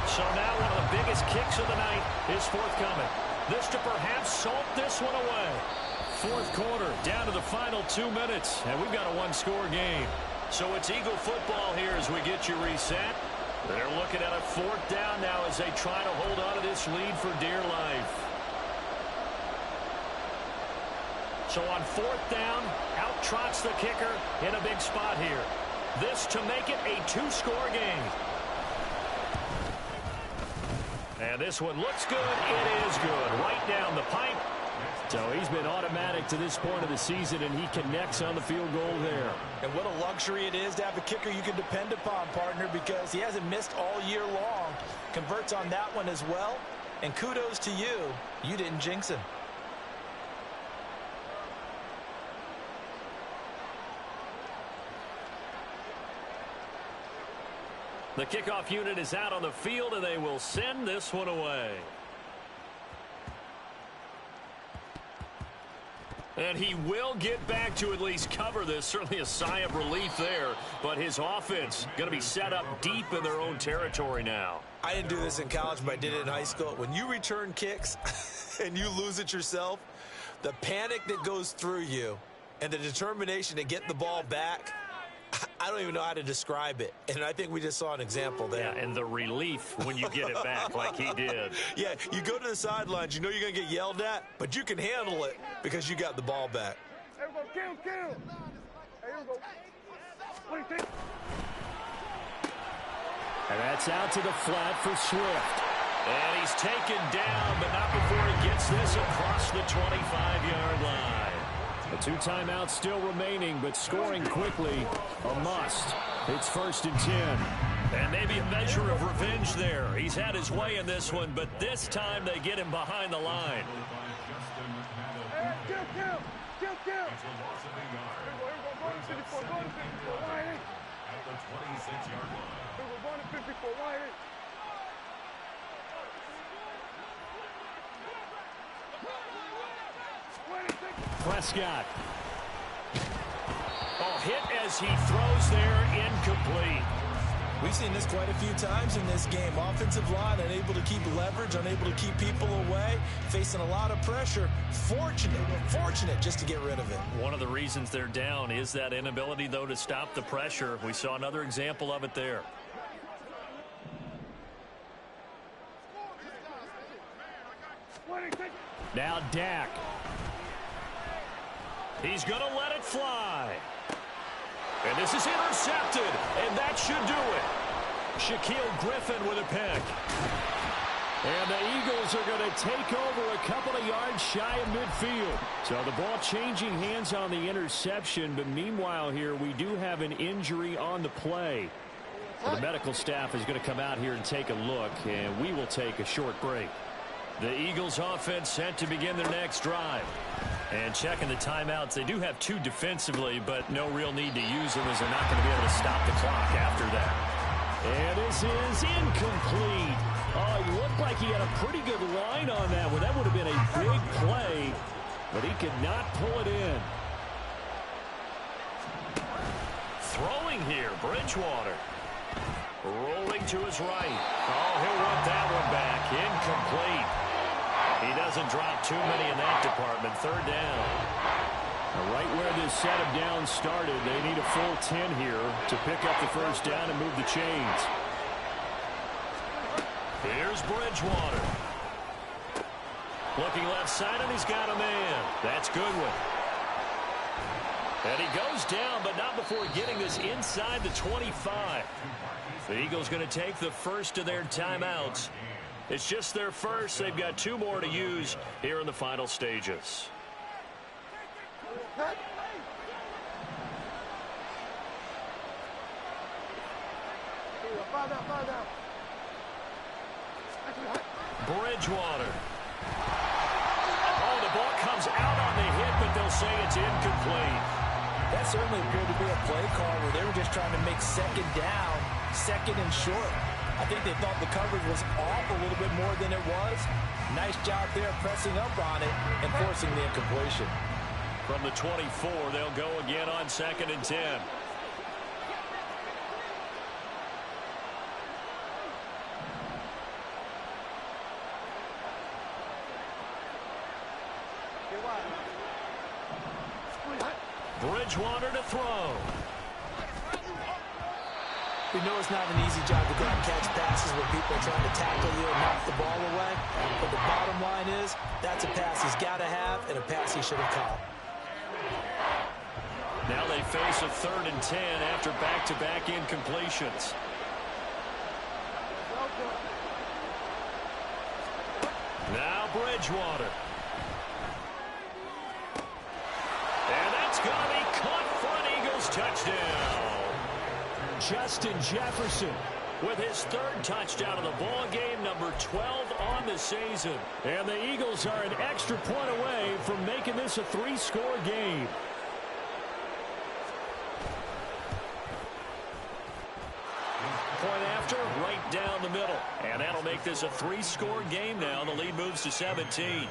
So now one of the biggest kicks of the night is forthcoming. This to perhaps salt this one away. 4th quarter, down to the final 2 minutes, and we've got a one-score game. So it's Eagle football here as we get you reset. They're looking at a 4th down now as they try to hold on to this lead for dear life. So on 4th down, out trots the kicker in a big spot here. This to make it a 2-score game. And this one looks good. It is good. Right down the pipe.
So he's been automatic to this point of the season, and he connects on the field goal there.
And what a luxury it is to have a kicker you can depend upon, partner, because he hasn't missed all year long. Converts on that one as well. And kudos to you. You didn't jinx him.
The kickoff unit is out on the field, and they will send this one away. And he will get back to at least cover this. Certainly a sigh of relief there. But his offense going to be set up deep in their own territory now.
I didn't do this in college, but I did it in high school. When you return kicks and you lose it yourself, the panic that goes through you and the determination to get the ball back, I don't even know how to describe it. And I think we just saw an example there.
Yeah, and the relief when you get it back like he did.
Yeah, you go to the sidelines, you know you're going to get yelled at, but you can handle it because you got the ball back.
Here we go, kill. Here we go. What do you think?
And that's out to the flat for Swift.
And he's taken down, but not before he gets this across the 25-yard line.
The 2 timeouts still remaining, but scoring quickly, a must. It's 1st and 10.
And maybe a measure of revenge there. He's had his way in this one, but this time they get him behind the line.
Hey, kill. Here we go, go to 54, wide eight. At the 26-yard line. Here we go, going to 54, wide eight.
Prescott.
Oh, hit as he throws there, incomplete.
We've seen this quite a few times in this game. Offensive line unable to keep leverage, unable to keep people away, facing a lot of pressure. Fortunate just to get rid of it.
One of the reasons they're down is that inability, though, to stop the pressure. We saw another example of it there.
Now Dak.
He's going to let it fly. And this is intercepted, and that should do it. Shaquille Griffin with a pick.
And the Eagles are going to take over a couple of yards shy of midfield. So the ball changing hands on the interception, but meanwhile here we do have an injury on the play. The medical staff is going to come out here and take a look, and we will take a short break.
The Eagles offense set to begin their next drive. And checking the timeouts, they do have 2 defensively, but no real need to use them as they're not going to be able to stop the clock after that.
And this is incomplete. Oh, he looked like he had a pretty good line on that one. That would have been a big play, but he could not pull it in.
Throwing here, Bridgewater. Rolling to his right. Oh, he'll want that one back. Incomplete. He doesn't drop too many in that department. 3rd down.
Now, right where this set of downs started, they need a full 10 here to pick up the 1st down and move the chains.
Here's Bridgewater. Looking left side, and he's got a man. That's Goodwin. And he goes down, but not before getting this inside the 25. The Eagles going to take the first of their timeouts. It's just their first. They've got 2 more to use here in the final stages. Bridgewater. Oh, the ball comes out on the hit, but they'll say it's incomplete.
That certainly appeared to be a play call where they were just trying to make 2nd down, 2nd and short. I think they thought the coverage was off a little bit more than it was. Nice job there pressing up on it and forcing the incompletion.
From the 24, they'll go again on 2nd and 10. Bridgewater to throw.
We know it's not an easy job to go and catch passes when people are trying to tackle you and knock the ball away. But the bottom line is, that's a pass he's got to have and a pass he should have caught.
Now they face a 3rd and 10 after back-to-back incompletions. Now Bridgewater. And that's going to be caught for an Eagles touchdown.
Justin Jefferson
with his 3rd touchdown of the ball game, number 12 on the season.
And the Eagles are an extra point away from making this a 3-score game.
Point after, right down the middle. And that'll make this a 3-score game now. The lead moves to 17.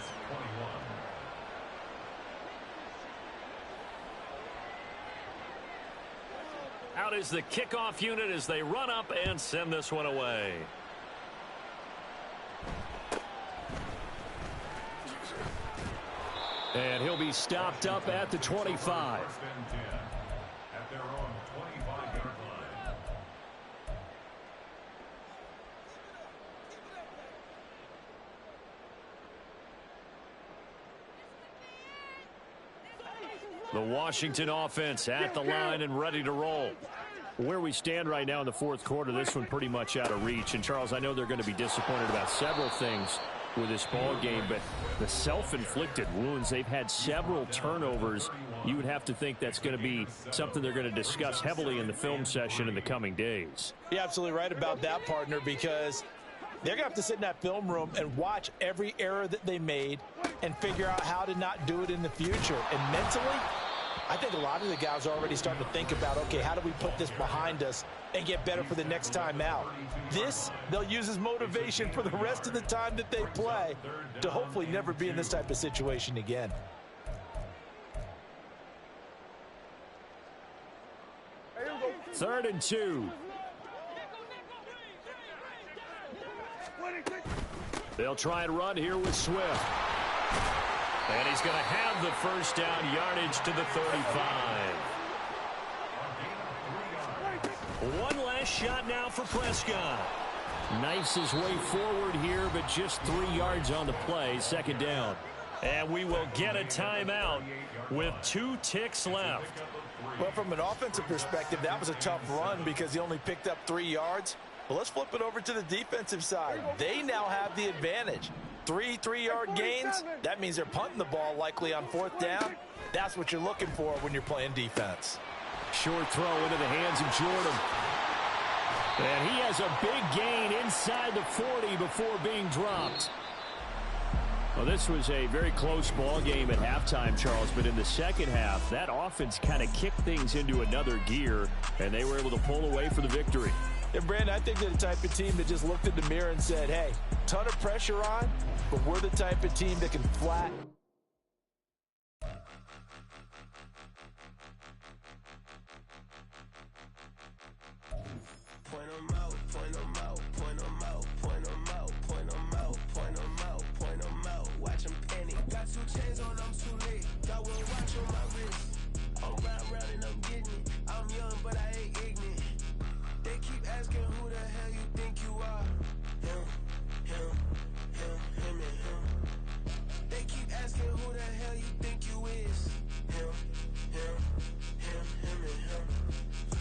out is the kickoff unit as they run up and send this one away.
And he'll be stopped up at the 25.
At their own 25-yard line.
The Washington offense at the line and ready to roll. Where we stand right now in the fourth quarter, this one pretty much out of reach. And, Charles, I know they're going to be disappointed about several things with this ball game, but the self-inflicted wounds, they've had several turnovers. You would have to think that's going to be something they're going to discuss heavily in the film session in the coming days.
You're absolutely right about that, partner, because they're going to have to sit in that film room and watch every error that they made and figure out how to not do it in the future. And mentally, I think a lot of the guys are already starting to think about, okay, how do we put this behind us and get better for the next time out? This, they'll use as motivation for the rest of the time that they play to hopefully never be in this type of situation again.
Third and 2. They'll try and run here with Swift.
And he's going to have the first down, yardage to the 35. One last shot now for Prescott.
Knifes his way forward here, but just 3 yards on the play. Second down.
And we will get a timeout with 2 ticks left.
Well, from an offensive perspective, that was a tough run because he only picked up 3 yards. But let's flip it over to the defensive side. They now have the advantage. 3 3-yard gains, that means they're punting the ball likely on 4th down. That's what you're looking for when you're playing defense.
Short throw into the hands of Jordan. And he has a big gain inside the 40 before being dropped. Well, this was a very close ball game at halftime, Charles, but in the second half, that offense kind of kicked things into another gear, and they were able to pull away for the victory.
And, Brandon, I think they're the type of team that just looked in the mirror and said, hey, ton of pressure on, but we're the type of team that can flat.
Point 'em out, point 'em out, point 'em out, point 'em out, point 'em out, point 'em out, point 'em out. Watch 'em panic. Got 2 chains on, I'm too late. Got 1 watch on my wrist. I'm round and I'm getting it. I'm young, but I ain't ignorant. They keep asking who the hell you think you are. Him, him, him, and him. They keep asking who the hell you think you is. Him, him, and him.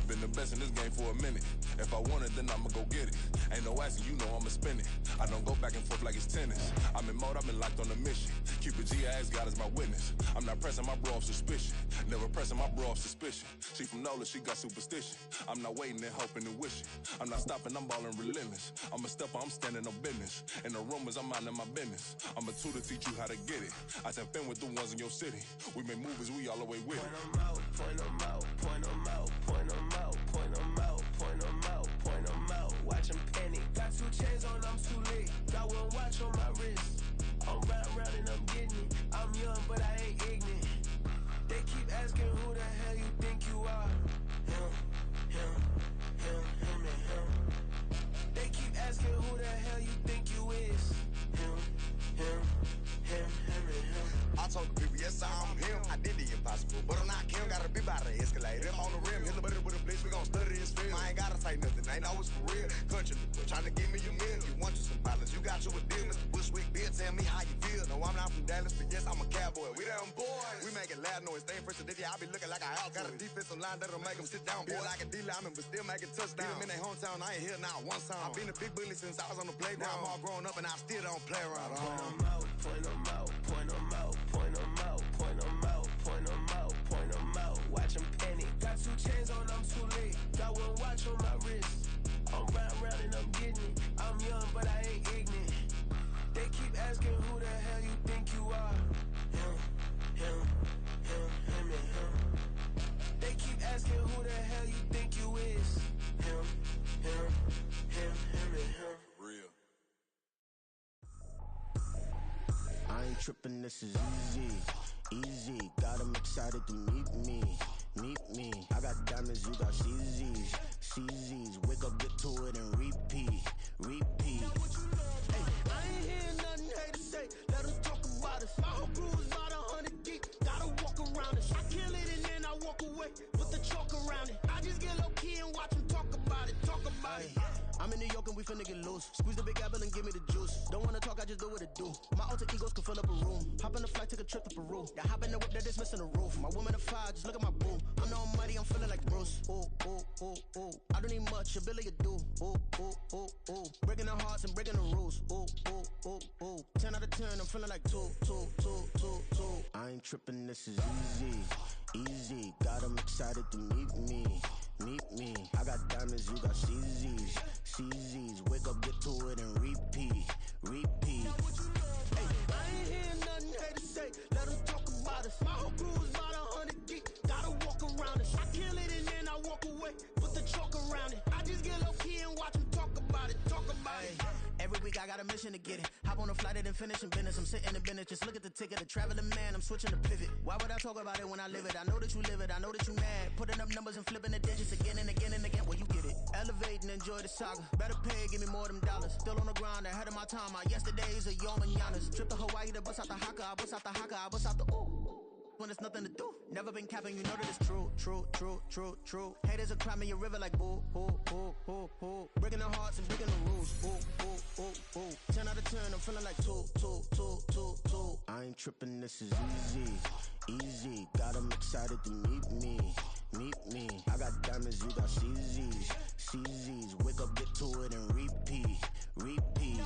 Been the best in this game for a minute. If I want it, then I'ma go get it. Ain't no asking, you know I'ma spin it. I don't go back and forth like it's tennis. I'm in mode, I've been locked on a mission. Cupid G, I ask God as my witness. I'm not pressing my bro off suspicion. Never pressing my bro off suspicion. She from NOLA, she got superstition. I'm not waiting and hoping and wishing. I'm not stopping, I'm balling relentless. I'm a stepper, I'm standing on business. In the rumors, I'm minding my business. I'm a tutor, teach you how to get it. I said, fin with the ones in your city. We make movies, we all the way with it.
Point 'em out, point 'em out, point 'em out, point 'em out, point 'em out, point 'em out, point 'em out. Watch 'em panic. Got 2 chains on, I'm too late. Got 1 watch on my wrist. I'm round and I'm getting it. I'm young, but I ain't ignorant. They keep asking who the hell you think you are. Him, him, and him. They keep asking who the hell you think you is. Him, and him.
I told the people, yes, I'm him. I did the impossible, but I'm not Kim. Gotta be by the escalator. I'm on the rim, hit the buddy with a blitz. We gon' study this film. I ain't gotta say nothing, ain't know it's for real. Country people trying to give me your meal. You want you some violence, you got you a deal. Mr. Bushwick, Bill, tell me how you feel. No, I'm not from Dallas, but yes, I'm a cowboy. We them boys. We making loud noise, staying fresh to this. I be looking like a house. Got a defensive line that'll make them sit down. Feel like a D-lineman, but still making touchdowns. Them in their hometown, I ain't here now one time. I've been a big bully since I was on the playground. I'm all grown up and I still don't play around.
Point 'em out, point 'em out, point 'em out, point 'em out, point 'em out, point 'em out, point 'em out. Watch 'em panic. Got 2 chains on, I'm too late. Got 1 watch on my wrist. I'm round and I'm getting it. I'm young, but I ain't ignorant. They keep asking who the hell you think you are. Him, and him. They keep asking who the hell you think you is. Him, and him.
Real.
I ain't tripping, this is easy. Easy, got 'em excited to meet me.
meet me. I got diamonds, you got CZs, CZs. Wake up, get to it, and repeat, repeat. Hey, I ain't hearing nothing haters say. Let them talk about us. My whole crew is about 100 deep. Gotta walk around us. I kill it and then I walk away. Put the chalk around it. I just get low key and watch them talk about it. Talk about it. I'm in New York and we finna get loose. Squeeze the big apple and give me the juice. Don't wanna talk, I just do what it do. My alter egos can fill up a room. Hop on the flight, take a trip to Peru. That hop in the whip that is missing the roof. My woman a fire, just look at my boo. I'm the almighty, I'm feeling like Bruce. Ooh, ooh, ooh, ooh. I don't need much, ability to do. Ooh, ooh, ooh, ooh. Breaking the hearts and breaking the rules. Ooh, ooh, ooh, ooh. 10 out of 10, I'm feeling like 2, 2, 2, 2, 2. I ain't tripping, this is easy, easy. Got 'em excited to meet me. Meet me. I got diamonds, you got CZs, CZs. Wake up, get to it, and repeat, repeat. Hey, I ain't hearing nothing haters say. Let them talk about us. My whole crew is about 100 deep. Gotta walk around us. I kill it and then I walk away. Put the chalk around it. I just get low key and watch them talk about it. Talk about it. Every week I got a mission to get it. Hop on a flight and then finish in business. I'm sitting in business. Just look at the ticket. A traveling man. I'm switching to pivot. Why would I talk about it when I live it? I know that you live it. I know that you mad. Putting up numbers and flipping the digits again and again and again. Well, you get it. Elevate and enjoy the saga. Better pay, give me more of them dollars. Still on the grind, ahead of my time. My yesterdays are your mananas. Trip to Hawaii to bust out the haka. I bust out the haka. I bust out the ooh. When there's nothing to do. Never been capping, you know that it's true, true, true, true, true. Haters are climbing your river like boo, boo, boo, boo, boo. Breaking the hearts and breaking the rules. Ooh, ooh, ooh, ooh. 10 out of 10, I'm feeling like 2, 2, 2, 2, 2. I ain't tripping, this is easy, easy. Got 'em excited to meet me, meet me. I got diamonds, you got CZs, CZs. Wake up, get to it, and repeat, repeat.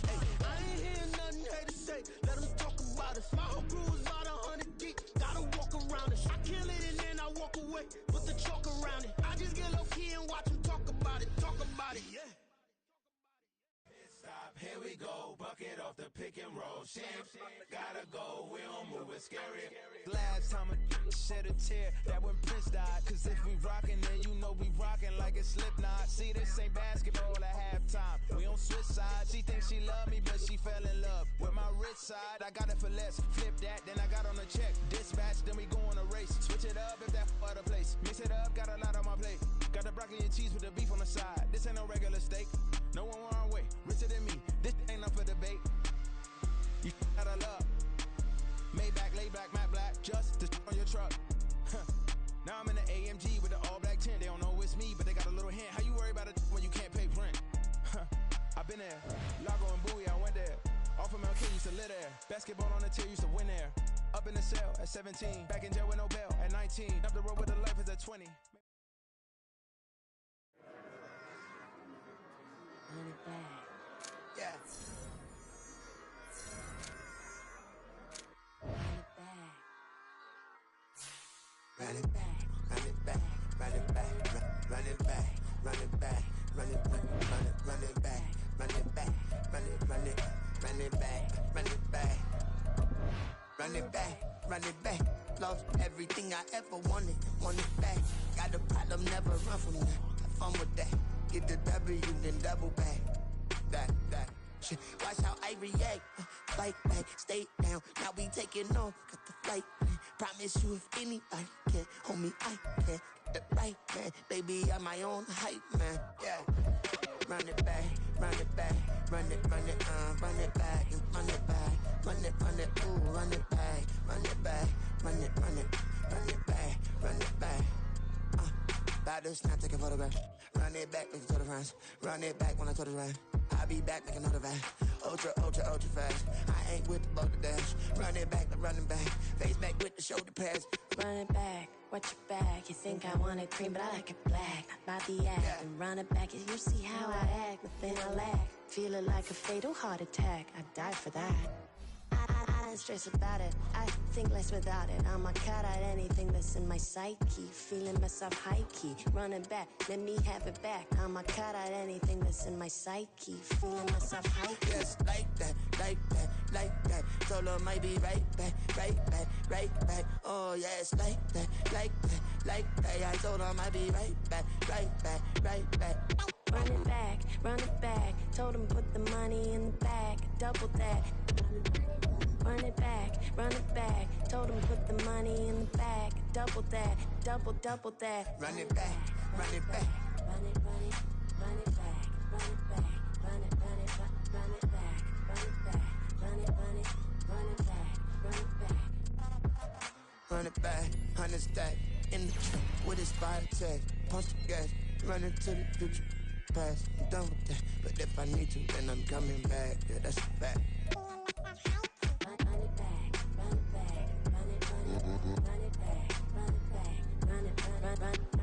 Hey, I ain't hearing nothing haters say. Let them talk about us. My whole crew is about 100 deep. Gotta walk around us. I kill it and then I walk away. Put the chalk around it. I just get low key and watch them talk about it. Talk about it, yeah.
Stop, here we go, bucket off the pick and roll. Champ, gotta go, we don't move, it's scary.
Last time a shed a tear, that when Prince died. Cause if we rockin', then you know we rockin' like it's Slipknot. See, this ain't basketball at halftime. We on switch sides. She thinks she love me, but she fell in love with my rich side. I got it for less. Flip that, then I got on a check. Dispatch, then we go on a race. Switch it up if that other place. Mix it up, got a lot on my plate. Got the broccoli and cheese with the beef on the side. This ain't no regular steak. No one wrong way, richer than me. This ain't up for debate. You out of love. Maybach, laid back, matte black, just to on your truck. Now I'm in the AMG with the all black tint. They don't know it's me, but they got a little hint. How you worry about it when you can't pay rent? I've been there. Lago and Bowie, I went there. Off of MLK, used to live there. Basketball on the tier, used to win there. Up in the cell at 17. Back in jail with no bail at 19. Up the road with the life is at 20.
Run it back.
Yeah.
Run it back.
Run it back, run it back, run it back, run it back, run it back, run it, run it back, run it back, run it, run it, run it back, run it back, run it back, run it back. Lost everything I ever wanted, want it back. Got a problem, never run from that. Have fun with that. Get the W, then double back. That. Shit. Watch how I react. Fight back, stay down. Now we taking on. Got the flight plan. Promise you if anybody can, homie, I can. Get the right man. Baby, I'm my own hype man. Yeah. Run it back, run it back, run it back, and run it back, run it, ooh, run it back, run it back, run it back, run it back. About to snap, take a photograph. Run it back, make it to the friends. Run it back when I told it right. I'll be back, make another van. Ultra fast. I ain't with the boulder dash. Run it back, running back. Face back with the shoulder pads.
Run it back, watch your back. You think I want it cream, but I like it black. Not by the act,
Yeah.
and run it back. You see how I act, nothing I lack. Feeling like a fatal heart attack. I die for that. I don't stress about it. I think less without it. I'ma cut out anything that's in my psyche. Feeling myself high key. Running back, let me have it back. I'ma cut out anything that's in my psyche. Feeling myself high key.
Yes, like that, like that, like that. Solo might be right back. Oh yes, like that, like that, like that. I told him I'd be right back.
Run it back. Told him put the money in the bag. Double that. run it back, run it back. Told him put the money in the bag. Double that, double that.
Run it back, run it back.
Run it, run it, run it back, run it back, run it, run it, run it back, run it back, run it, run it, run it back, run it back.
Run it back, 100 stack. In the truck with his fire tag. Punch the gas, run into the future. Past, I'm done with that. But if I need to, then I'm coming back. Yeah, that's a fact.
Run it back, run it back, run it, run it, run it back, run it back, run it, run it, run.